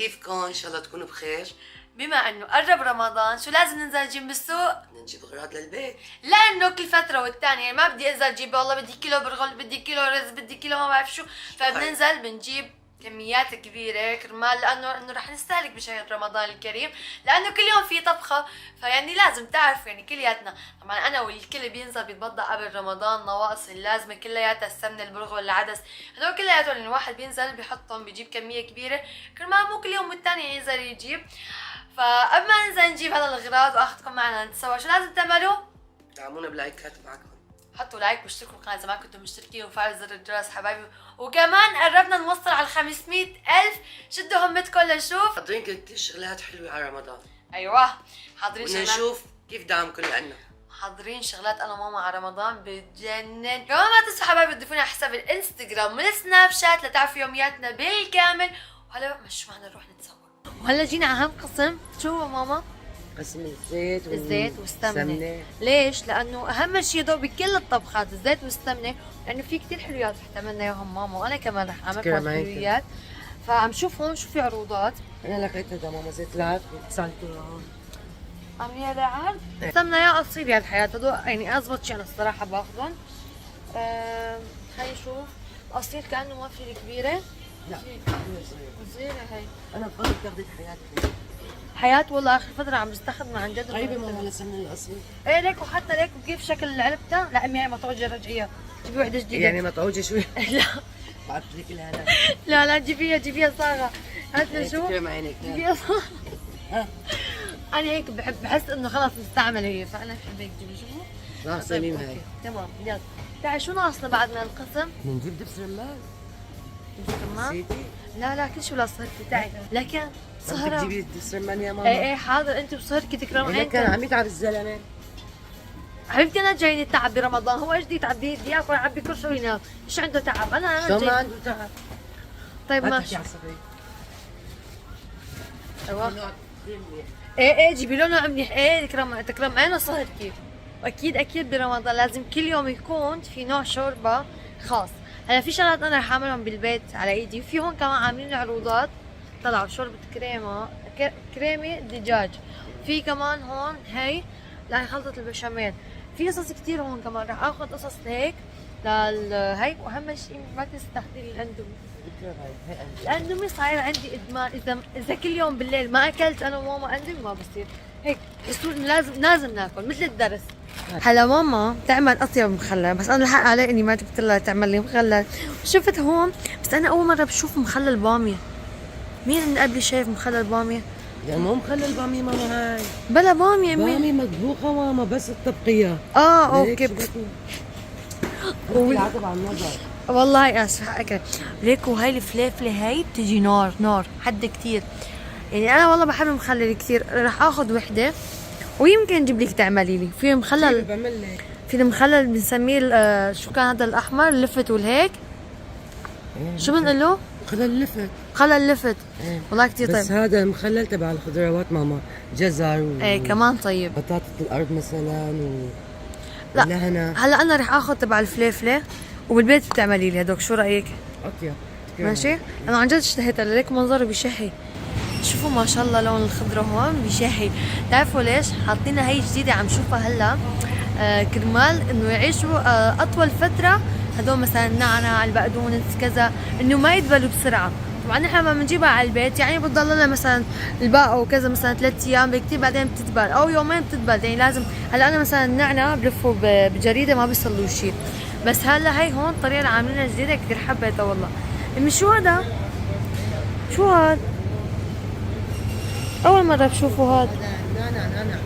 كيفكم؟ ان شاء الله تكونوا بخير. بما انه قرب رمضان شو لازم ننزل نجيب بالسوق؟ بدنا نجيب اغراض للبيت، لانه كل فتره والتانيه يعني ما بدي انزل اجيب والله بدي كيلو برغل، بدي كيلو رز، بدي كيلو ما بعرف شو، فبننزل بنجيب كميات كبيره كرمال لانه رح نستهلك بشهر رمضان الكريم، لانه كل يوم في طبخه، فيعني لازم تعرف يعني كلياتنا. طبعا انا والكل بينزل بيتبضع قبل رمضان نواقص اللازمه كلياتها، السمنه، البرغل، العدس، هدول كلياتهم اللي الواحد بينزل بيحطهم بيجيب كميه كبيره كرمال مو كل يوم والتاني ينزل يجيب. فقبل ما ننزل نجيب هذا الاغراض واخذكم معنا نتسوى، شو لازم تعملوا؟ دعمونا بلايكات تبعكم، حطوا لايك واشتركوا بالقناه اذا ما كنتم مشتركين وفعلوا زر الجرس حبايبي، وكمان قربنا نوصل على 500,000. شدوا همتكم لنشوف. حاضرين كل شغلات حلوه على رمضان. ايوه حاضرين بدنا شغلات، نشوف كيف دعمكم لنا. حاضرين شغلات انا وماما على رمضان بتجنن. كمان ما تنسوا حبايبي تضيفونا على حساب الانستغرام والسناب شات لتعرفوا يومياتنا بالكامل. وهلا مش معنا نروح نتسوق. وهلا جينا على اهم قسم، شو هو ماما؟ قسم الزيت الزيت والسمنه. ليش؟ لانه اهم شيء ذو بكل الطبخات الزيت والسمنه، لانه في كثير حلويات رح تعملنا اياهم ماما، وانا كمان رح اعمل لكم حلويات. فعم شوف هون شو في عروضات. انا لقيتها ده ماما زيت العرض سالته هون عم يا لعرض سمنه يا اصيل يا الحياه، هذول يعني ازبط شيء انا الصراحه باخذهم. هاي شوف اصيل كانه ما في كبيره. لا صغيره هاي. انا بفضل تاخذي حياتي حياة والله اخر فترة عم بستخدمها عن جد. قريبة ماما لسمنة الاصيل. ايه ليك، وحتى ليك وكيف شكل علبتها. لا امي هاي مطعوجة رجعيها، جيبي وحدة جديدة. يعني مطعوجة شوي؟ لا بعرف لك الهلا. لا جيبيها صاغة. هات شو؟ تكرم عينك. جيبيها صاغة. انا هيك بحس انه خلص مستعملة هي، فانا بحب هيك جيبي. شوفوا راح سليم هاي. تمام يلا تعال. شو ناقصنا بعد من القسم؟ بنجيب دبس رمان. دبس رمان؟ نسيتي؟ لا كل شو لا صهرتي تعي. لكن بدك سهرة. تجيبي دبس رمان يا ماما؟ ايه حاضر، انت وسهرتك تكرم إذا عينك. كان عم يتعب الزلمة. حبيبتي انا جايني تعب برمضان، هو ايش بدي يتعب؟ بدي ياكل يعبي كل شوي ينام، ايش عنده تعب؟ انا شو ما جاي. عنده تعب؟ طيب ما ماشي. تحكي عصبي. ايوه ايه جيبي لونه منيح. ايه تكرم عينه صهرتي. واكيد برمضان لازم كل يوم يكون في نوع شوربه خاص. هلا في شغلات انا رح اعملهم بالبيت على ايدي، وفي هون كمان عاملين عروضات طلعوا شوربه كريمه دجاج. في كمان هون هي خلطه البشاميل. في قصص كثير هون كمان، رح اخذ قصص هيك هيك. واهم شيء ما تستخدمي الاندومي. الاندومي صاير عندي ادمان، اذا كل يوم بالليل ما اكلت انا وماما اندومي ما بصير هيك، بصير لازم ناكل مثل الدرس. هلا ماما تعمل اطيب مخلل، بس انا الحق علي اني ما جبت لها تعمل لي مخلل. شفت هون بس انا اول مره بشوف مخلل باميه. مين اللي قبلي شايف مخلل باميه؟ يعني مو مخلل بامية ماما هاي. بلا باميه مين؟ بامية مطبوخة ماما بس الطبقية. اوكي. العتب على النظر. والله اسف حقك ليك. وهي الفليفله هي بتجي نار حد كثير. يعني انا والله بحب المخلل كثير، رح اخذ وحده ويمكن اجيب لك تعملي لي. في مخلل بعمل لك. في المخلل بنسميه شو كان هذا الاحمر اللفت والهيك. شو بنقول له؟ خلل لفت. والله كثير طيب. بس هذا مخلل تبع الخضروات ماما، جزر ايه كمان طيب. بطاطا الارض مثلا لا لهنا. هلا انا رح اخذ تبع الفليفله وبالبيت بتعملي لي هدوك، شو رايك؟ اطيب ماشي. انا عن جد اشتهيت ليك منظره بشهي. شوفوا ما شاء الله لون الخضره هون بشهي. تعرفوا ليش حاطينها هي جديده عم شوفها هلا؟ كرمال انه يعيشوا اطول فتره. هدول مثلا النعناع، البقدونس، كذا، انه ما يدبلوا بسرعه. طبعا نحن لما بنجيبها على البيت يعني بتضل لنا مثلا الباقه وكذا مثلا 3 ايام بكتير، بعدين بتدبل او يومين بتدبل. يعني لازم هلا انا مثلا النعناع بلفه بجريده ما بيصلوا شيء، بس هلا هي هون الطريقه اللي عاملينها جديده كثير حبيتها والله. امي شو هذا؟ شو هاد؟ اول مره بشوفه هاد. نعناع.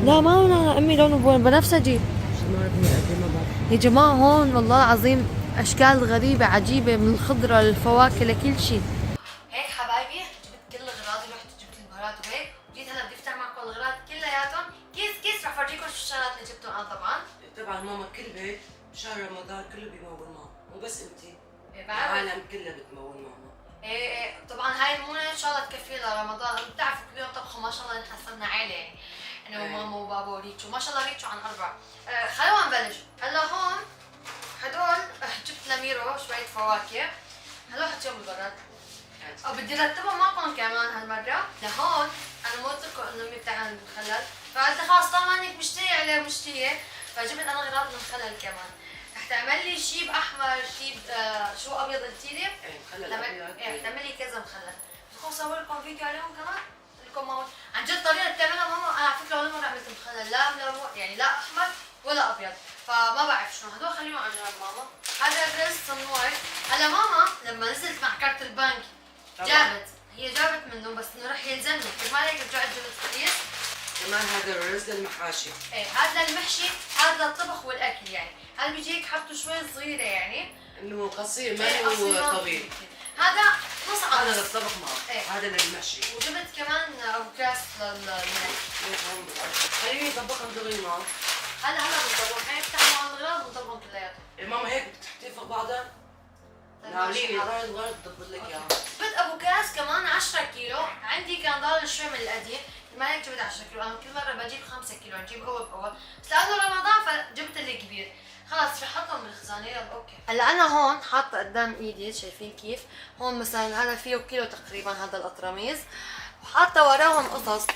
لا ما هو نعناع امي، لونه بنفسجي. يا جماعه هون والله العظيم اشكال غريبه عجيبه من الخضره للفواكه لكل شيء. هيك حبايبي جبت كل الاغراض، رحت جبت البهارات وهيك، وجيت هلا بدي افتح معكم الاغراض كلياتهم كيس رح فرجيكم شو الشغلات اللي جبتهم انا. طبعا ماما كل بيت شهر رمضان كله بيمول ماما، مو بس انتي، إيه العالم كلها بتمول ماما. ايه طبعا هاي المونه ان شاء الله تكفي لرمضان. بتعرفوا كل يوم طبخه ما شاء الله. نحن صرنا عيله يعني، انا وماما وبابا وريتشو ما شاء الله. ريتشو عن 4. خلونا نبلش. هلا هون هدول جبت لميرو شويه فواكه، هدول حطيهم بالبراد. بدي رتبها معكم كمان هالمرة لهون. انا ما قلت لكم انه امي بتعمل مخلل، فقلت خلص طالما انك مشتية عليه مشتية، فجبت انا اغراض المخلل كمان. رح تعمل لي شيب احمر، شيب شو ابيض قلتي لي؟ ايه مخلل ابيض. ايه رح تعمل لي كذا مخلل. بدكم اصور لكم فيديو عليهم كمان؟ لكم ماما عن جد طريقة بتعملها ماما. انا على فكرة ولا مرة عملت مخلل لا يعني لا احمر ولا ابيض، فما بعرف شنو هدول. خليهم عن جنب ماما. هذا الرز صنوعي. هلا ماما لما نزلت مع كارت البنك جابت منه، بس انه رح يلزمني كرمال هيك رجعت جبت كيس. كمان هذا الرز للمحاشي. ايه هذا للمحشي، هذا للطبخ والاكل يعني. هذا بيجي هيك حبته شوي صغيره يعني، انه قصير ما هو طويل. هذا نص عم. هذا للطبخ معه. هذا للمحشي. وجبت كمان افوكاس للمحشي. خليني اطبقهم دغري معه. هلا بنطبقهم، هي بتعمل مع الاغراض بنطبقهم كلياتهم. ماما هيك بتحطيه فوق بعضها؟ عاملين لي غرض تضبط لك اياها. جبت افوكاس كمان 10 كيلو، عندي كان ضال شوي من القديم، ما هيك جبت 10 كيلو، انا كل مره بجيب 5 كيلو، بجيب اول باول، بس لانه رمضان فجبت الكبير. خلص رح احطهم بالخزانه. يلا اوكي. هلا انا هون حاطه قدام ايدي، شايفين كيف؟ هون مثلا هذا فيه كيلو تقريبا هذا القطرميز، وحاطه وراهم قصص،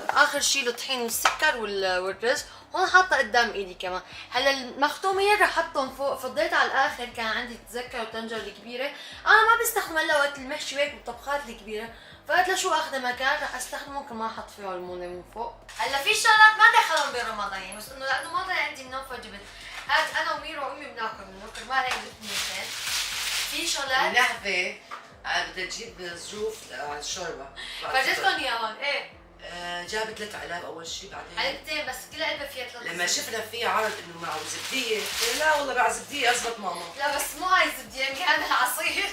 اخر شيء الطحين والسكر والرز. هون حاطه قدام ايدي كمان. هلا المختومين رح احطهم فوق، فضيت على الاخر كان عندي تذكر طنجره الكبيره، انا ما بستخدم الا وقت المحشي هيك بالطبخات الكبيره، فقلت لشو اخذ مكان رح استخدمه كمان احط فيه المونه من فوق. هلا في شغلات ما دخلهم برمضان يعني، بس انه لانه ما ضل عندي منهم فجبت هاد انا وميرو وامي بناكل منه كرمال هيك جبت منتين. في شغلات لحظه بدها تجيب ظروف على الشوربه. فرجتكم اياهم. ايه جابت 3 علب اول شيء، بعدين علبتين بس كل علبه فيها 3. لما شفنا فيها عرض انه معه زبديه، قلت لا والله مع زبديه ازبط ماما. لا بس مو هاي الزبديه، هذا العصير.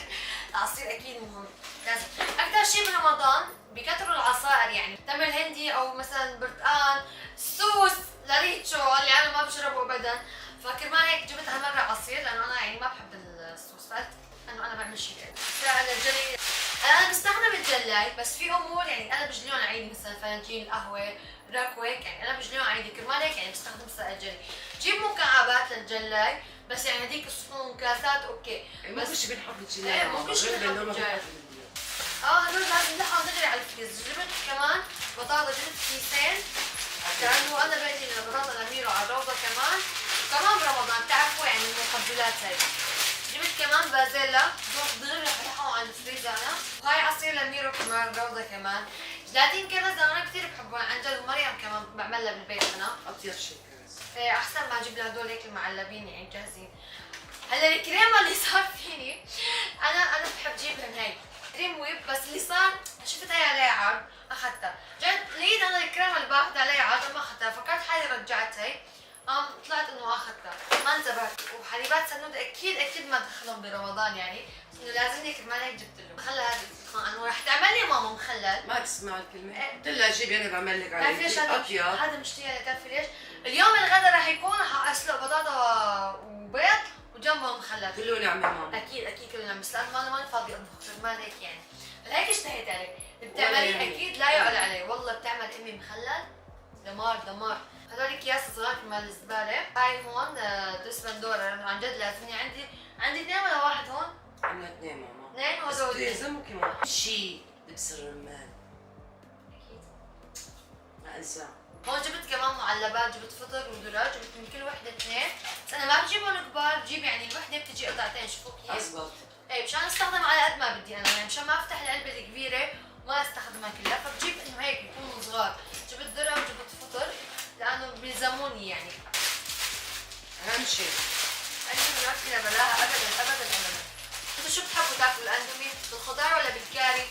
العصير اكيد مهم لازم. اكثر شيء برمضان بكثروا العصائر يعني، تمر هندي او مثلا برتقال، سوس لريتشو اللي انا ما بشربه ابدا، فكرمال هيك جبت هالمره عصير لانه انا يعني ما بحب السوس، فقلت انه انا بعمل شيء على الجلي. انا بستخدم الجلاي بس في امور يعني انا بجليهم عادي، مثلا فناجين القهوه راكو هيك يعني انا بجليهم عادي كرمال هيك يعني بستخدم سائل جلي. جيب مكعبات للجلاي بس يعني هذيك الصحون كاسات اوكي. بس مو شيء بنحط الجلاي. مو شيء بنحط الجلاي. هدول لازم نحطهم دغري على الكيس. جبت كمان بطاطا، جبت كيسين لانه انا بدي البطاطا لاميرو على الروضه كمان، وكمان برمضان بتعرفوا يعني المقبلات هاي. جبت كمان بازيلا دغري رح احطهم على الفريزر انا، وهاي عصير لاميرو كمان روضه كمان. جلاتين كرز انا كثير بحبهم عن جد، ومريم كمان بعملها بالبيت انا. اطيب شيء كرز. ايه احسن ما اجيب لها هدول هيك المعلبين يعني جاهزين. هلا الكريمه اللي صار فيني انا بحب جيبهم هي كريم ويب، بس اللي صار شفت هي عليها عرض اخذتها، جد لقيت انا الكريمه اللي باخذ عليها عرض ما اخذتها، فكرت حالي رجعت هي، طلعت انه اخذتها ما انتبهت. وحليبات سنوده اكيد ما دخلهم برمضان يعني، انه لازمني كرمال هيك جبت له مخلل. هذا انه رح تعمل لي ماما مخلل، ما تسمع الكلمه. قلت لها جيبي انا بعمل لك عليه. ليش اطيب هذا مشتهي؟ بتعرفي ليش؟ اليوم الغداء رح يكون اسلق بطاطا وبيض وجنبه مخلل. كله نعمه ماما. اكيد كله نعمه، بس انا ما فاضي اطبخ كرمال هيك يعني، فهيك اشتهيت عليه. بتعملي اكيد لا يعلى عليه، والله بتعمل امي مخلل دمار. هذول اكياس صغار كرمال الزباله. هاي هون دس بندوره عن جد لازمني، عندي 2 ولا 1 هون؟ عندنا 2 ماما. 2 وهدول 2. لازم كمان شيء لبس الرمان. اكيد ما انسى. هون جبت كمان معلبات، جبت فطر ودراج، جبت من كل وحده 2، بس انا ما بجيبهم كبار، بجيب يعني الوحده بتجي قطعتين. شوفوا كيف اضبط. ايه مشان استخدم على قد ما بدي انا يعني، مشان ما افتح العلبه الكبيره وما استخدمها كلها، فبجيب انه هيك يكونوا صغار. جبت درع وجبت فطر لانه بيلزموني يعني. اهم شيء الاندومي ما فينا بلاها ابدا. انتوا شو بتحبوا تاكلوا الاندومي؟ بالخضار ولا بالكاري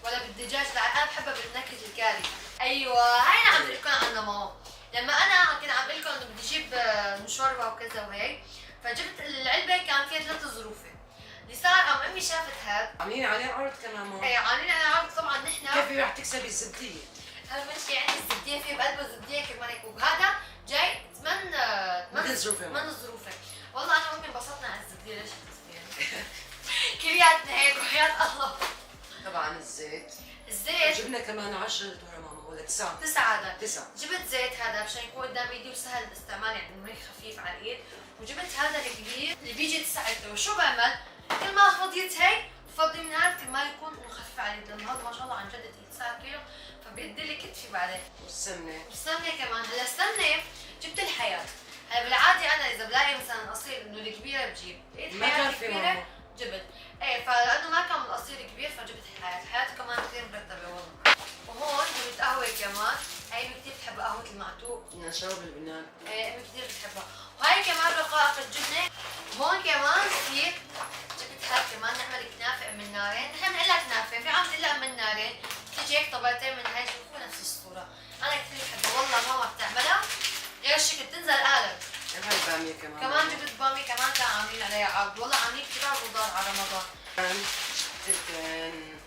ولا بالدجاج؟ لا انا بحبها بالنكهه الكاري. ايوه هاي انا عم بقول لكم عنها ماما. لما انا كنت عم بقول لكم انه بدي اجيب شوربه وكذا وهيك، فجبت العلبه كان فيها 3 ظروفه. اللي صار امي شافت هاد عاملين عليه عرض كمان ماما. ايه عاملين عليه عرض طبعا نحن. كيف رح تكسبي الزبديه؟ هذا ماشي يعني الزبديه في بقلبه زبديه كمان هيك، وهذا جاي 8 ظروفه. والله انا وامي انبسطنا على الزبديه. ليش الزبديه؟ كلياتنا هيك وحياة الله. طبعا الزيت جبنا كمان 10 تورة ماما ولا 9 هذا 9. جبت زيت هذا عشان يكون قدام ايدي وسهل الاستعمال يعني انه هيك خفيف على الايد، وجبت هذا الكبير اللي بيجي 9 تورة. شو بعمل؟ كل ما فضيت هيك بفضي من هذا كرمال يكون انه خفيف على الحليب لانه هذا ما شاء الله عن جد 9 كيلو فبيدي لي كتفي بعدين. والسمنه كمان. هلا السمنه جبت الحياه. هلا بالعاده انا اذا بلاقي مثلا قصير انه الكبيره بجيب، لقيت ما كان في كبيره جبت. ايه فلانه ما كان القصير كبير فجبت الحياه. الحياه كمان كثير مرتبه والله. وهون جبت قهوه كمان، هي كثير بتحب قهوه المعتوق. نشرب اللبنان. ايه امي كثير بتحبها. وهي كمان رقائق الجبنه. وهون كمان كثير جبت هاي كمان نعمل كنافه ام النارين. نحن بنقول لها كنافه، في عم تقول لها ام النارين، بتيجي هيك طبقتين من هاي شوفوا نفس الصوره. انا كثير بحبها والله ماما بتعملها غير الشكل بتنزل قالب. هاي باميه كمان. كمان جبت باميه كمان كانوا عاملين عليها عرض، والله عاملين كثير عروضات على رمضان. كان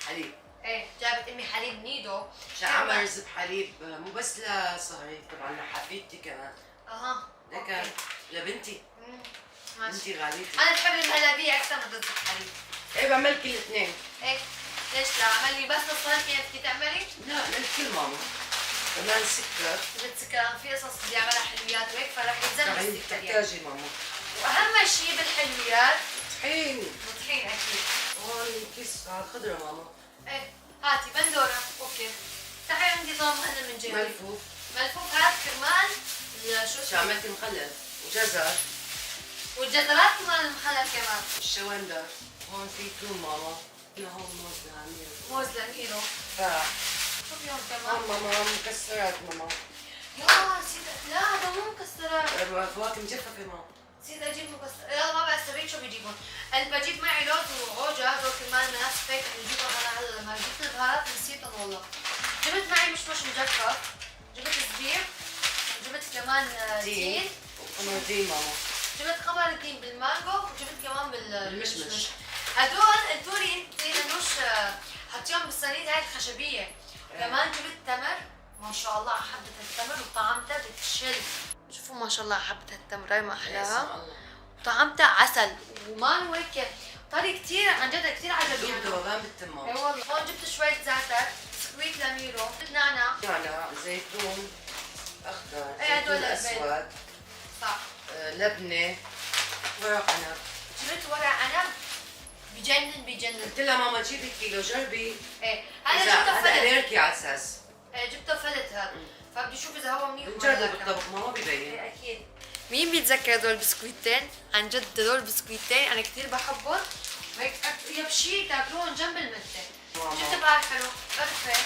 حليب. ايه جابت امي حليب نيدو. عمل رزق حليب مو بس لصهري طبعا لحفيدتي كمان. اها. لكن لبنتي. ماشي. بنتي غاليتي. انا بحب المهلبيه اكثر من رزق حليب. ايه بعمل كل الاثنين. ايه ليش لا عملي بس الصهر كيف بدك تعملي؟ لا للكل ماما. كمان سكر. جبت سكر في قصص بدي اعملها حلويات وهيك فرح يلزم السكر يعني. تحتاجي ماما. واهم شيء بالحلويات طحين. الطحين اكيد. هون كيس على الخضره ماما. ايه هاتي بندوره. اوكي. تعي عندي طعم مهلل من جهه. ملفوف. ملفوف هات كرمال شو عملتي مخلل وجزر. والجزرات كمان المخلل كمان. الشوندر. هون في توم ماما. هون موز لاميرو. موز لاميرو. فاح. شو فيهم كمان؟ هون ماما مكسرات ماما. يا نسيت. لا هذا مو مكسرات. فواكه مجففه ماما. نسيت اجيب مكسرات. يلا ما بعرف سويت شو بيجيبون. انا بجيب معي لوز وعوجة هذول كمان مناسب هيك بجيبهم انا هلا لما جبت البهارات نسيتهم والله. جبت معي مشمش مجفف. جبت زبيب. جبت كمان تين. وقمر دين ماما. جبت قمر الدين بالمانجو وجبت كمان بالمشمش. هدول الدوري انت لانوش حطيهم بالصينيه هاي الخشبيه. كمان جبت تمر ما شاء الله على حبه التمر وطعمتها بتشل. شوفوا ما شاء الله على حبه التمر هاي ما احلاها. وطعمتها عسل وما هيك طري كثير عن جد كثير عجبني. ذوبان بالتمام. اي والله. هون جبت شويه زعتر، بسكويت لاميرو، نعناع. نعناع، زيتون اخضر، ايه هدول زيتون اسود. صح. لبنه، ورق عنب. جبت ورق عنب بجنن بجنن. قلت لها ماما جيبي كيلو جربي. ايه هذا جبته فلت. هذا اليركي على اساس. ايه جبته فلت هذا. فبدي اشوف اذا هو منيح ولا لا. بالطبخ ما بيبين. ايه اكيد. مين بيتذكر هدول البسكويتين؟ عن جد هدول البسكويتين انا كثير بحبهم. وهيك اطيب شيء تاكلوهم جنب المتة. شفت بقى حلو؟ قرفة.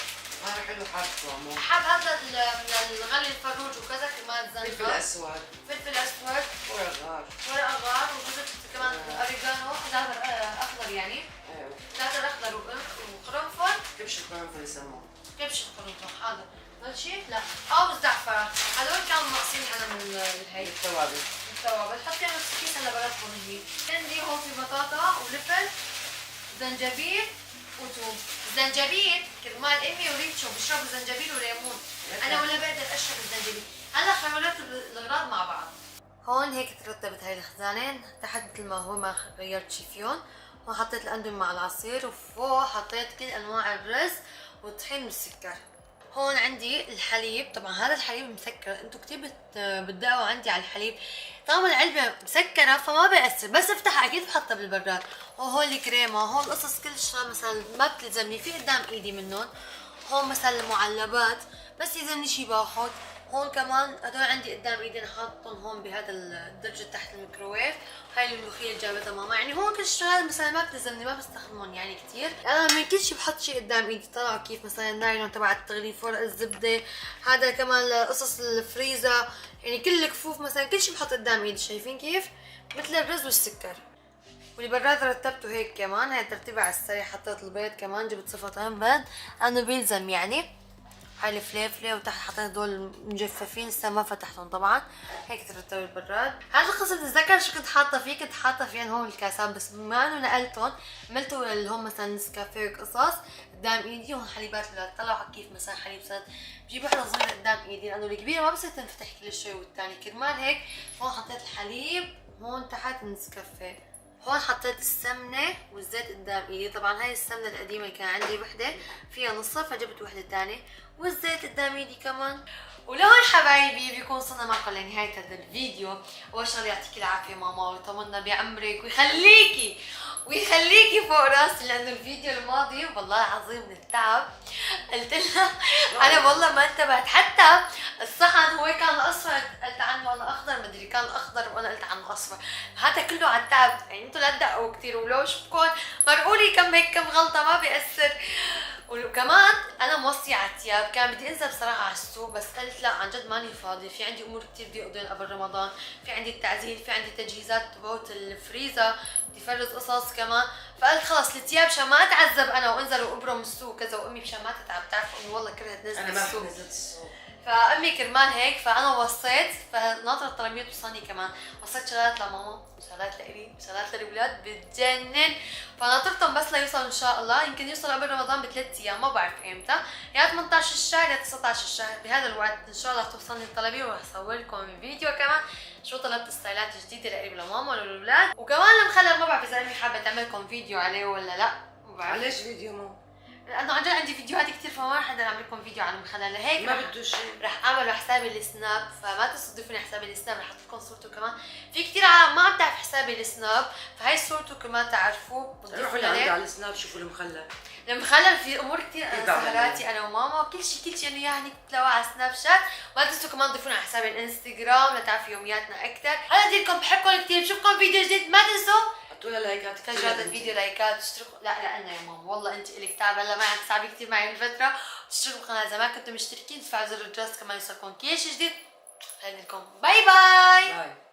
هذا حلو حاطه ماما. حاب هذا من الغلي الفروج وكذا كمان زنقة. فلفل اسود. فلفل اسود. ورق غار. ورق غار وجبت كمان اوريجانو زعتر اخضر يعني. ايوه. زعتر اخضر وقرنفل. كبش القرنفل يسموه. كبش القرنفل هذا. هذا شيء؟ لا. او الزعفران. هذول كانوا ناقصين انا من هي. التوابل. التوابل. حطينا نفس الكيس هلا بلفهم هي. عندي هون في بطاطا ولفل زنجبيل وثوم. الزنجبيل كرمال امي وريتشو بيشربوا زنجبيل وليمون. انا ولا بقدر اشرب الزنجبيل. هلا خلطت الاغراض مع بعض. هون هيك ترتبت هاي الخزانين تحت مثل ما هو ما غيرت شي فيهم. هون حطيت الاندومي مع العصير وفوق حطيت كل انواع الرز والطحين والسكر. هون عندي الحليب. طبعا هذا الحليب مسكر. انتو كتير بتدقوا عندي على الحليب. طعم العلبة مسكرة فما بيأثر بس افتحها اكيد بحطها بالبراد. وهون الكريمة. هون قصص كل شغله مثلا ما بتلزمني في قدام ايدي منهم. هون مثلا المعلبات بس يلزمني شي باخد. هون كمان هدول عندي قدام ايدي انا حاطهم هون بهذا الدرجة تحت الميكروويف. هاي الملوخية اللي جابتها ماما. يعني هون كل الشغلات مثلا ما بتلزمني ما بستخدمهم يعني كثير. انا من كل شي بحط شي قدام ايدي. طلعوا كيف مثلا النايلون تبع التغليف، ورق الزبدة، هذا كمان قصص الفريزة، يعني كل الكفوف مثلا كل شي بحط قدام ايدي. شايفين كيف؟ مثل الرز والسكر. والبراد رتبته هيك كمان. هاي ترتيبها على السريع. حطيت البيض كمان. جبت صفتين بيض لانه بيلزم يعني. هاي الفليفله وتحت حطيت هدول مجففين لسه ما فتحتهم طبعا. هيك ترتب البراد. هذا القصة بتتذكر شو كنت حاطه فيه؟ كنت حاطه فيه هون الكاسات بس بما انه نقلتهم عملته اللي هم مثلا نسكافيه وقصص قدام ايدي. هون حليبات الاولاد. طلعوا كيف مثلا حليب سد بجيب وحده صغيره قدام ايدي لانه الكبيره ما بصير تنفتح كل شوي والثاني كرمال هيك. هون حطيت الحليب. هون تحت النسكافيه. هون حطيت السمنة والزيت قدام ايدي. طبعا هاي السمنة القديمة اللي كان عندي وحدة فيها نصها فجبت وحدة تانية. والزيت قدام ايدي كمان. ولهون حبايبي بيكون وصلنا معكم لنهاية هذا الفيديو. اول شغله يعطيكي العافية ماما ويطمنا بعمرك ويخليكي. ويخليكي فوق راسي، لانه الفيديو الماضي والله العظيم من التعب قلت لها انا والله ما انتبهت، حتى الصحن هو كان اصفر قلت عنه انا اخضر، مدري كان اخضر وانا قلت عنه اصفر، هذا كله على التعب. يعني انتوا لا تدققوا كثير، ولو شفتكم مرقولي كم هيك كم غلطه ما بيأثر. وكمان انا موصية على الثياب، كان بدي انزل بصراحه على السوق بس قلت لا عن جد ماني فاضي، في عندي امور كثير بدي اقضيها قبل رمضان، في عندي التعزيل، في عندي تجهيزات تبعت الفريزر، بدي فرز قصص كمان. فقلت خلص الثياب مشان ما اتعذب انا وانزل وابرم السوق كذا، وامي مشان ما تتعب، بتعرف امي والله كرهت نزل انا ما السوق. بحب نزلت السوق. فامي كرمال هيك فانا وصيت، فناطره الطلبيه توصلني كمان، وصيت شغلات لماما وشغلات لإلي وشغلات للولاد بتجنن، فناطرتهم بس ليوصل ان شاء الله، يمكن يوصل قبل رمضان ب3 ايام ما بعرف امتى، يا 18 الشهر يا 19 الشهر، بهذا الوقت ان شاء الله توصلني الطلبيه، وراح اصور لكم فيديو كمان شو طلبت ستايلات جديده لإلي ولماما وللولاد. وكمان المخلل ما بعرف اذا امي حابه تعمل لكم فيديو عليه ولا لا، ما بعرف. علاش فيديو ما؟ لانه عن جد عندي فيديوهات كثير، فما رح اقدر اعمل لكم فيديو عن المخلل، لهيك ما بده شيء. رح اعمل حسابي السناب، فما تصدفوني حسابي السناب، رح احط لكم صورته كمان. في كثير عالم ما عم تعرف حسابي السناب، فهي صورته كمان تعرفوه، روحوا لعند على السناب شوفوا المخلل. المخلل في امور كثير، انا سهراتي انا وماما وكل شيء انه يعني تلاقوه على سناب شات. ما تنسوا كمان تضيفونا على حسابي الانستغرام لتعرفوا يومياتنا اكثر. هلا بدي لكم بحبكم كثير، بشوفكم فيديو جديد، ما تنسوا حطوا لها لايكات كثير تشجعوا الفيديو، لايكات، تشتركوا. لا لنا يا ماما والله انت الك تعب، هلا ما عم تساعدي كثير معي الفتره، تشتركوا بالقناه اذا ما كنتوا مشتركين، تفعلوا زر الجرس كمان يوصلكم كل شيء جديد. خلينا لكم باي باي. باي.